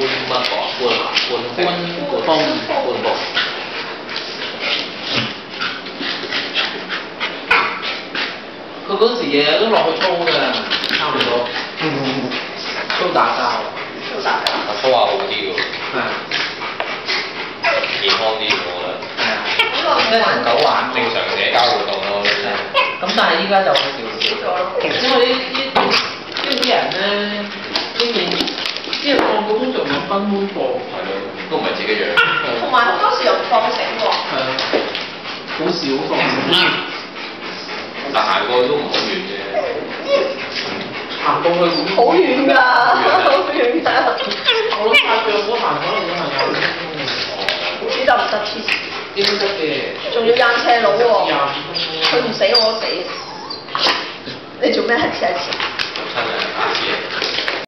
乜講？半步。佢嗰時日日都落去操㗎，差唔多。操打交。操下好啲喎。係啊。健康啲我覺得。係啊。即係同狗玩。正常社交活動咯。咁但係依家就少咗咯，因為呢啲人咧，啲人放嗰通常揾分開放。係咯，都唔係自己養。同埋好多時又唔放繩喎。係啊，好少放。但行過去都唔好遠啫。行過去好遠㗎，好遠㗎。我諗下腳嗰行可能都係有。唔知得唔得黐線？應該得嘅。仲要硬斜路喎。25分鐘。佢唔死我死。你做咩係黐線？親啊！